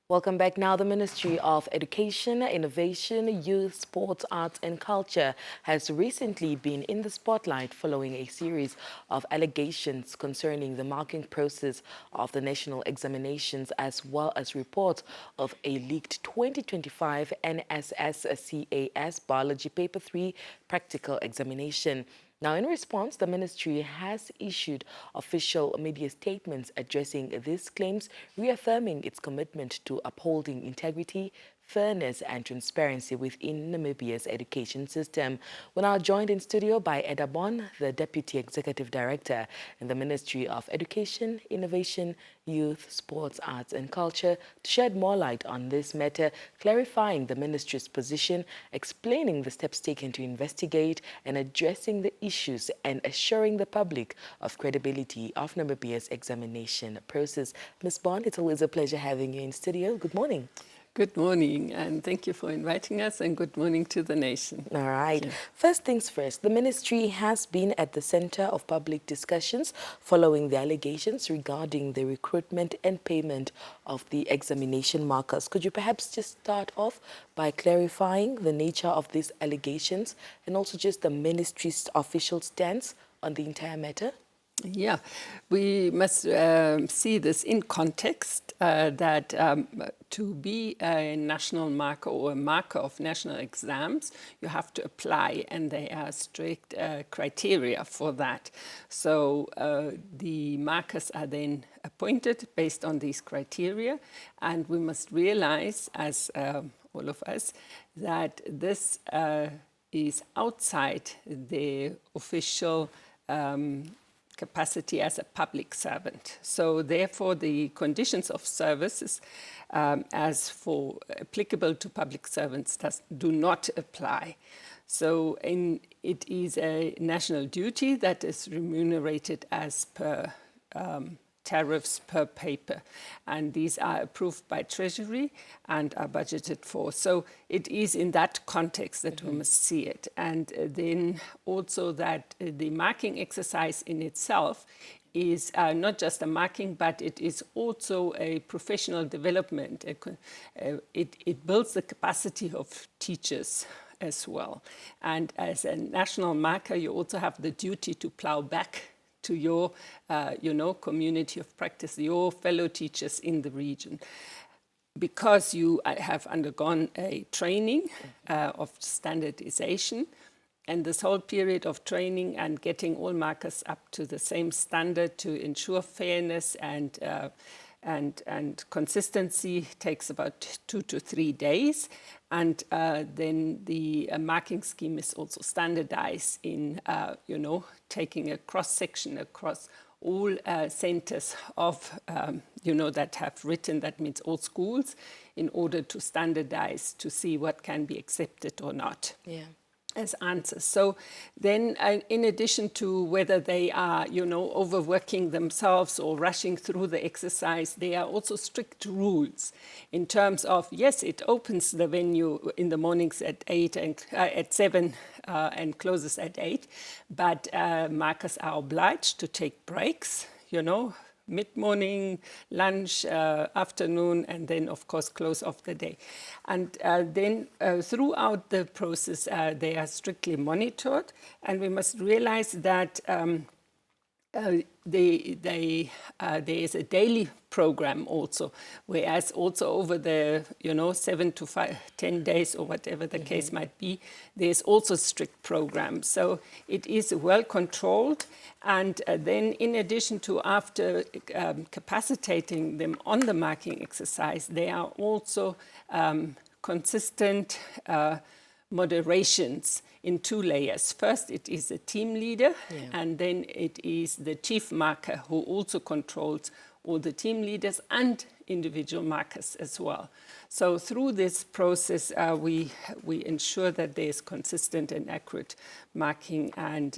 Welcome back. Now, the Ministry of Education, Innovation, Youth, Sports, Arts and Culture has recently been in the spotlight following a series of allegations concerning the marking process of the national examinations, as well as reports of a leaked 2025 NSSCAS Biology Paper 3 practical examination. Now, in response, the ministry has issued official media statements addressing these claims, reaffirming its commitment to upholding integrity, fairness and transparency within Namibia's education system. We're now joined in studio by Edda Bohn, the Deputy Executive Director in the Ministry of Education, Innovation, Youth, Sports, Arts and Culture, to shed more light on this matter, clarifying the ministry's position, explaining the steps taken to investigate and addressing the issues and assuring the public of credibility of Namibia's examination process. Ms. Bohn, it's always a pleasure having you in studio. Good morning. Good morning, and thank you for inviting us, and good morning to the nation. All right. First things first, the ministry has been at the center of public discussions following the allegations regarding the recruitment and payment of the examination markers. Could you perhaps just start off by clarifying the nature of these allegations and also just the ministry's official stance on the entire matter? Yeah, we must see this in context that to be a national marker or a marker of national exams, you have to apply, and there are strict criteria for that. So the markers are then appointed based on these criteria, and we must realize, as all of us, that this is outside the official capacity as a public servant. So therefore the conditions of services as for applicable to public servants do not apply. So it is a national duty that is remunerated as per tariffs per paper, and these are approved by Treasury and are budgeted for. So it is in that context that we must see it. And then also that the marking exercise in itself is not just a marking, but it is also a professional development. It builds the capacity of teachers as well. And as a national marker, you also have the duty to plow back to your, community of practice, your fellow teachers in the region. Because you have undergone a training of standardization, and this whole period of training and getting all markers up to the same standard to ensure fairness and consistency takes about 2 to 3 days. And then the marking scheme is also standardized in, taking a cross-section across all centers of, that have written, that means all schools, in order to standardize to see what can be accepted or not. Yeah. As answers. So then in addition to whether they are, overworking themselves or rushing through the exercise, there are also strict rules in terms of, yes, it opens the venue in the mornings at 8 and at 7 and closes at 8, but markers are obliged to take breaks, mid-morning, lunch, afternoon, and then, of course, close of the day. And then throughout the process, they are strictly monitored, and we must realize that there is a daily program also, whereas also over the 7 to 10 days or whatever the case might be, there's also strict program. So it is well controlled, and then in addition to after capacitating them on the marking exercise, they are also consistent moderations in 2 layers. First, it is a team leader, and then it is the chief marker who also controls all the team leaders and individual markers as well. So through this process, we ensure that there is consistent and accurate marking, and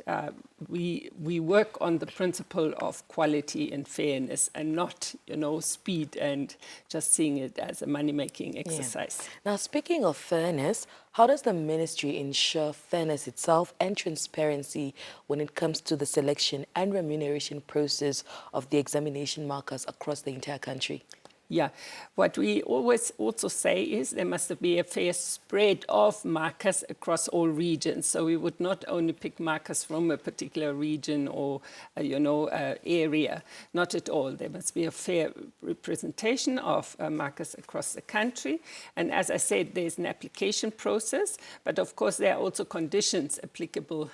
we work on the principle of quality and fairness, and not, speed and just seeing it as a money-making exercise. Now, speaking of fairness, how does the ministry ensure fairness itself and transparency when it comes to the selection and remuneration process of the examination markers across the entire country? Yeah, what we always also say is there must be a fair spread of markers across all regions. So we would not only pick markers from a particular region or, area, not at all. There must be a fair representation of markers across the country. And as I said, there's an application process, but of course there are also conditions applicable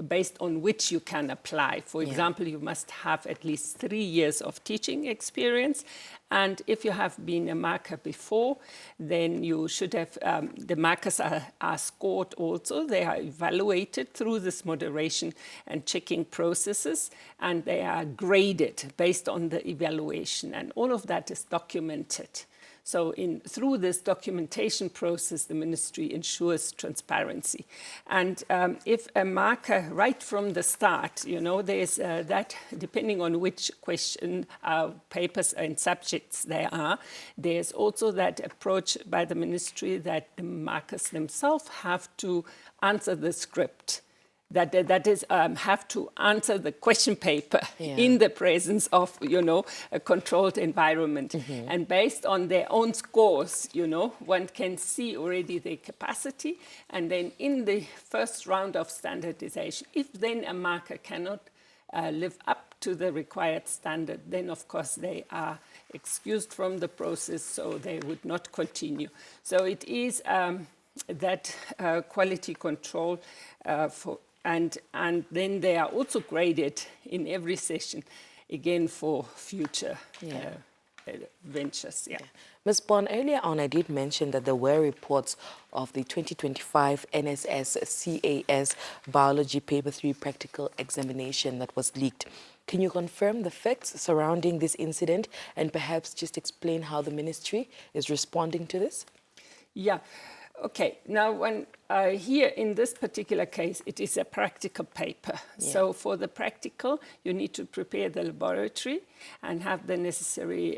based on which you can apply. For example, you must have at least 3 years of teaching experience. And if you have been a marker before, then you should have, the markers are scored also. They are evaluated through this moderation and checking processes, and they are graded based on the evaluation. And all of that is documented. So through this documentation process, the ministry ensures transparency. And if a marker, right from the start, there's that, depending on which question, papers and subjects there are, there's also that approach by the ministry that the markers themselves have to answer the script. That is, have to answer the question paper in the presence of, a controlled environment. And based on their own scores, one can see already their capacity. And then in the first round of standardization, if then a marker cannot live up to the required standard, then of course they are excused from the process, so they would not continue. So it is that quality control and then they are also graded in every session, again, for future ventures. Ms. Bohn, earlier on I did mention that there were reports of the 2025 NSSCAS Biology Paper 3 practical examination that was leaked. Can you confirm the facts surrounding this incident and perhaps just explain how the ministry is responding to this? Yeah. Okay, now when here in this particular case, it is a practical paper. So for the practical, you need to prepare the laboratory and have the necessary,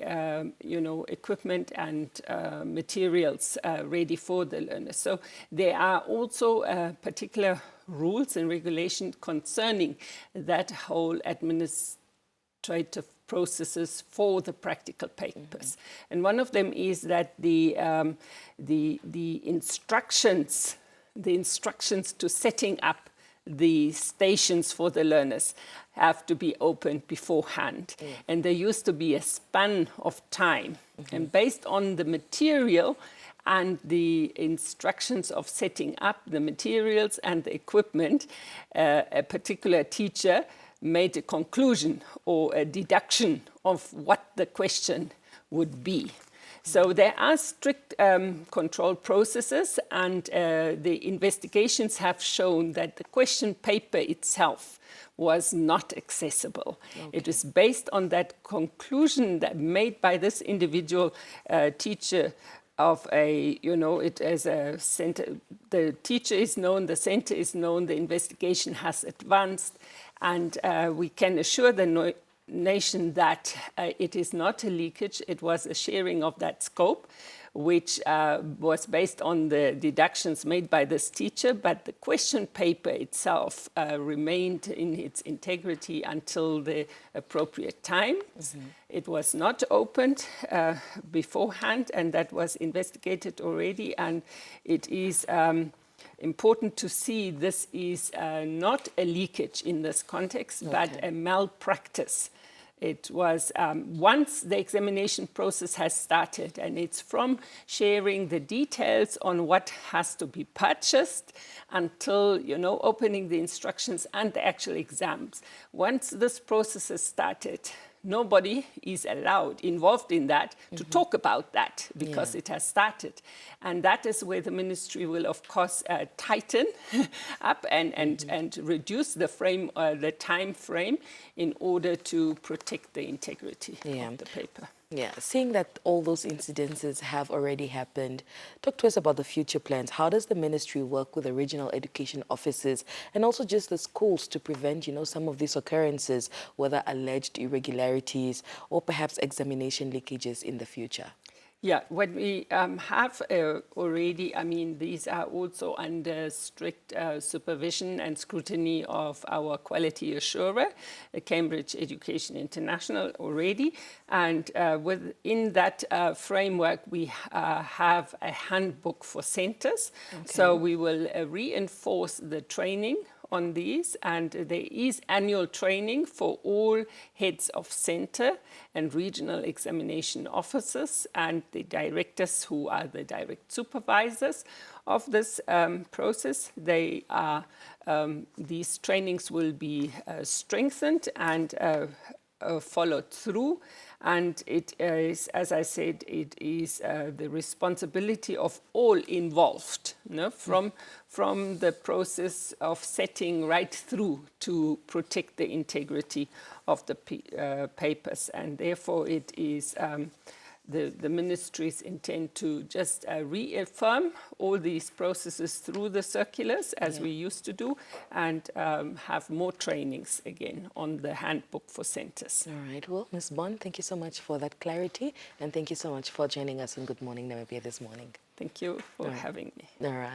equipment and materials ready for the learners. So there are also particular rules and regulations concerning that whole administrative processes for the practical papers. And one of them is that the instructions to setting up the stations for the learners have to be opened beforehand. And there used to be a span of time. And based on the material and the instructions of setting up the materials and the equipment, a particular teacher made a conclusion or a deduction of what the question would be. So there are strict control processes, and the investigations have shown that the question paper itself was not accessible. It is based on that conclusion that made by this individual teacher of it as a center. The teacher is known, the center is known, the investigation has advanced, and we can assure the nation that it is not a leakage, it was a sharing of that scope, which was based on the deductions made by this teacher, but the question paper itself remained in its integrity until the appropriate time. It was not opened beforehand, and that was investigated already, and it is important to see this is not a leakage in this context, but a malpractice. It was once the examination process has started, and it's from sharing the details on what has to be purchased until, opening the instructions and the actual exams. Once this process has started, nobody is allowed involved in that to talk about that because it has started. And that is where the ministry will, of course, tighten up and reduce the time frame in order to protect the integrity of the paper. Seeing that all those incidences have already happened, talk to us about the future plans. How does the ministry work with the regional education offices and also just the schools to prevent, some of these occurrences, whether alleged irregularities or perhaps examination leakages in the future? Yeah, what we have already, I mean, these are also under strict supervision and scrutiny of our quality assurer, Cambridge Education International already. And within that framework, we have a handbook for centers. Okay. So we will reinforce the training on these, and there is annual training for all heads of center and regional examination officers and the directors who are the direct supervisors of this process. They are, these trainings will be strengthened and followed through, and it is, as I said, it is the responsibility of all involved, from the process of setting right through to protect the integrity of the papers, and therefore it is the ministries intend to just reaffirm all these processes through the circulars, as we used to do, and have more trainings again on the handbook for centers. All right. Well, Ms. Bohn, thank you so much for that clarity, and thank you so much for joining us on Good Morning Namibia this morning. Thank you for having me. All right.